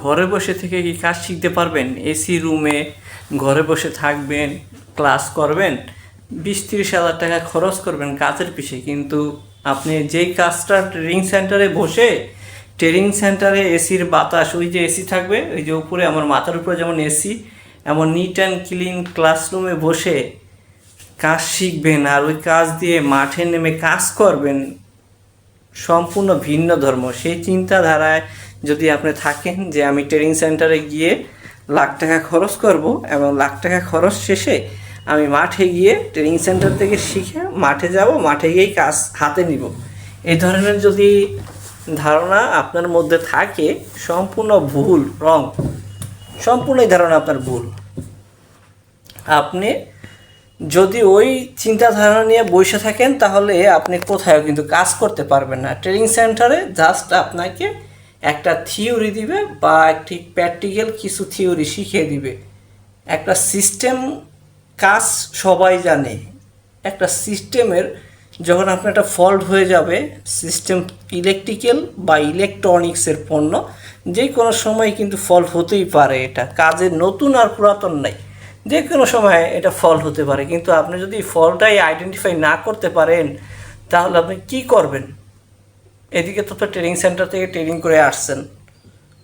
ঘরে বসে থেকে কি কাজ শিখতে পারবেন? এসি রুমে ঘরে বসে থাকবেন, ক্লাস করবেন, 20-30 হাজার টাকা খরচ করবেন কাজের পিছে, কিন্তু আপনি যেই কাজটা ট্রেনিং সেন্টারে বসে, ট্রেনিং সেন্টারে এসির বাতাস, ওই যে এসি থাকবে, ওই যে উপরে আমার মাথার উপরে যেমন এসি, এমন নিট অ্যান্ড ক্লিন ক্লাসরুমে বসে কাজ শিখবেন আর ওই কাজ দিয়ে মাঠে নেমে কাজ করবেন, সম্পূর্ণ ভিন্ন ধর্ম। সেই চিন্তাধারায় যদি আপনি থাকেন যে আমি ট্রেনিং সেন্টারে গিয়ে লাখ টাকা খরচ করব এবং লাখ টাকা খরচ শেষে আমি মাঠে গিয়ে ট্রেনিং সেন্টার থেকে শিখে মাঠে যাব, মাঠে গিয়েই কাজ হাতে নিব, এই ধরনের যদি ধারণা আপনার মধ্যে থাকে, সম্পূর্ণ ভুল, রং, সম্পূর্ণ এই ধারণা আপনার ভুল। আপনি যদি ওই চিন্তাধারা নিয়ে বসে থাকেন তাহলে আপনি কোথাও কিন্তু কাজ করতে পারবেন না। ট্রেনিং সেন্টারে জাস্ট আপনাকে একটা থিওরি দিবে বা একটি প্র্যাকটিক্যাল কিছু থিওরি শিখিয়ে দিবে। একটা সিস্টেম কাজ সবাই জানে। একটা সিস্টেমের যখন আপনার একটা ফল্ট হয়ে যাবে, সিস্টেম ইলেকট্রিক্যাল বা ইলেকট্রনিক্সের পণ্য, যে কোনো সময় কিন্তু ফল্ট হতেই পারে। এটা কাজের নতুন আর পুরাতন নাই, যে কোনো সময় এটা ফল্ট হতে পারে। কিন্তু আপনি যদি ফল্টটাই আইডেন্টিফাই না করতে পারেন তাহলে আপনি কি করবেন? এদিকে তো ট্রেনিং সেন্টার থেকে ট্রেনিং করে আসছেন,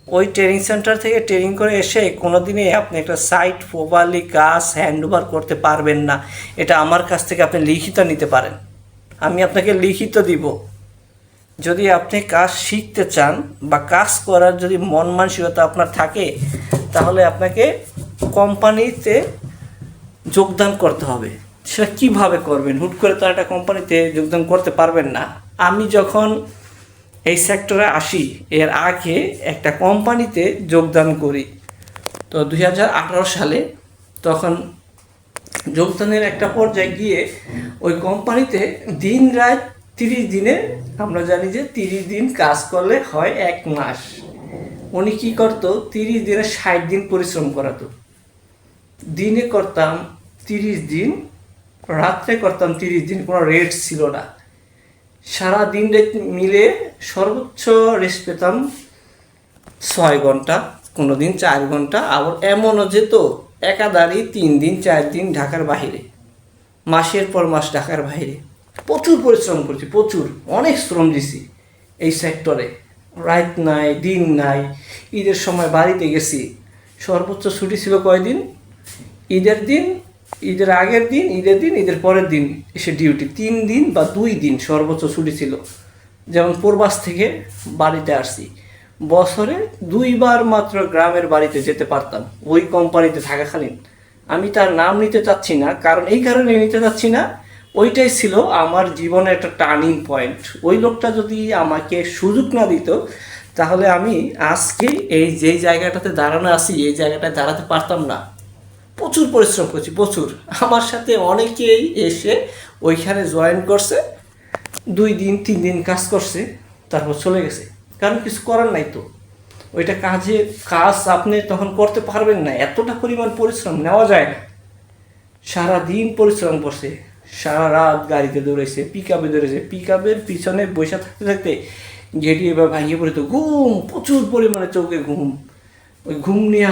ওই ট্রেনিং সেন্টার থেকে ট্রেনিং করে এসে কোনো দিনই আপনি একটা সাইট প্রপারলি কাজ হ্যান্ড ওভার করতে পারবেন না। এটা আমার কাছ থেকে আপনি লিখিত নিতে পারেন, আমি আপনাকে লিখিত দিব। যদি আপনি কাজ শিখতে চান বা কাজ করার যদি মন মানসিকতা আপনার থাকে তাহলে আপনাকে কোম্পানিতে যোগদান করতে হবে। সেটা কীভাবে করবেন? হুট করে তো একটা কোম্পানিতে যোগদান করতে পারবেন না। আমি যখন এই সেক্টরে আসি এর আগে একটা কোম্পানিতে যোগদান করি, তো 2018 সালে। তখন যোগদানের একটা পর্যায়ে গিয়ে ওই কোম্পানিতে দিন রাত 30 দিনে, আমরা জানি যে 30 দিন কাজ করলে হয় 1 মাস। উনি কী করতো? 30 দিনে 60 দিন পরিশ্রম করাতো। দিনে করতাম 30 দিন, রাত্রে করতাম 30 দিন, কোনো রেস্ট ছিল না। সারা দিন মিলে সর্বোচ্চ রেস্ট পেতাম 6 ঘন্টা, কোনো দিন 4 ঘন্টা। আবার এমনও যেত একাধারে 3 দিন 4 দিন ঢাকার বাইরে, মাসের পর মাস ঢাকার বাইরে। প্রচুর পরিশ্রম করছি, প্রচুর, অনেক শ্রম দিছি এই সেক্টরে। রাত নাই, দিন নাই। ঈদের সময় বাড়িতে গেছি, সর্বোচ্চ ছুটি ছিল কয়দিন? ঈদের দিন, ঈদের আগের দিন, ঈদের দিন, ঈদের পরের দিন এসে ডিউটি। 3 দিন বা 2 দিন সর্বোচ্চ ছুটি ছিল। যেমন প্রবাস থেকে বাড়িতে আসছি, বছরে 2 বার মাত্র গ্রামের বাড়িতে যেতে পারতাম ওই কোম্পানিতে থাকাকালীন। আমি তার নাম নিতে চাচ্ছি না, কারণ এই কারণে নিতে চাচ্ছি না, ওইটাই ছিল আমার জীবনের একটা টার্নিং পয়েন্ট। ওই লোকটা যদি আমাকে সুযোগ না দিত তাহলে আমি আজকে এই যেই জায়গাটাতে দাঁড়ানো আছি এই জায়গাটায় দাঁড়াতে পারতাম না। প্রচুর পরিশ্রম করছি, প্রচুর। আমার সাথে অনেকেই এসে ওইখানে জয়েন করছে, 2 দিন 3 দিন কাজ করছে, তারপর চলে গেছে। কারণ কিছু করার নাই তো, ওইটা কাজ আপনি তখন করতে পারবেন না, এতটা পরিমাণ পরিশ্রম নেওয়া যায় না। সারা দিন পরিশ্রম করছে, সারা রাত গাড়িতে দৌড়েছে, পিক আপে দৌড়েছে, পিক আপের পিছনে বসে থাকতে থাকতে গেটি এবার ভাঙিয়ে পড়ে, তো ঘুম, প্রচুর পরিমাণে চোখে ঘুম। ওই ঘুম নিয়ে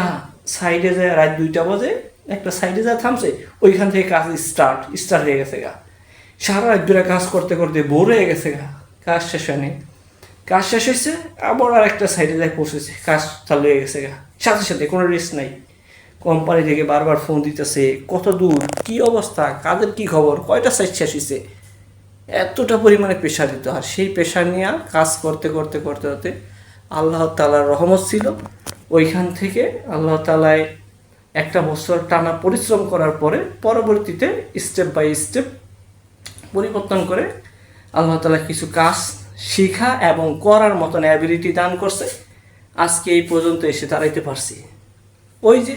সাইডে যায়, রাত 2টা বাজে একটা সাইডে যায় থামছে, ওইখান থেকে কাজ স্টার্ট হয়ে গেছে গা। সারা রাত ধরে কাজ করতে করতে বোর হয়ে গেছে গা, কাজ শেষ হয়নি। কাজ শেষ হয়েছে, আবার আর একটা সাইডে যায় পৌঁছেছে, কাজ চালু হয়ে গেছে গা, সাথে সাথে কোনো রেস্ট নাই। কোম্পানি থেকে বারবার ফোন দিতেছে, কত দূর, কি অবস্থা, কাজের কি খবর, কয়টা সাইড শেষ হয়েছে। এতটা পরিমাণে প্রেশার দিত। আর সেই প্রেশার নিয়ে কাজ করতে করতে করতে করতে আল্লাহ তাআলার রহমত ছিল। ওইখান থেকে আল্লাহ তাআলায় 1 বছর টানা পরিশ্রম করার পরে পরবর্তীতে স্টেপ বাই স্টেপ পরিবর্তন করে আল্লাহ তাআলা কিছু কাজ শেখা এবং করার মতন অ্যাবিলিটি দান করছে। আজকে এই পর্যন্ত এসে দাঁড়াইতে পারছি। ওই যে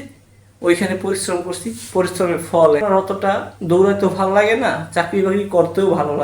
ওইখানে পরিশ্রম করছি, পরিশ্রমের ফল। অতটা দৌড়াতেও ভালো লাগে না, চাকরি বাকরি করতেও ভালো লাগে।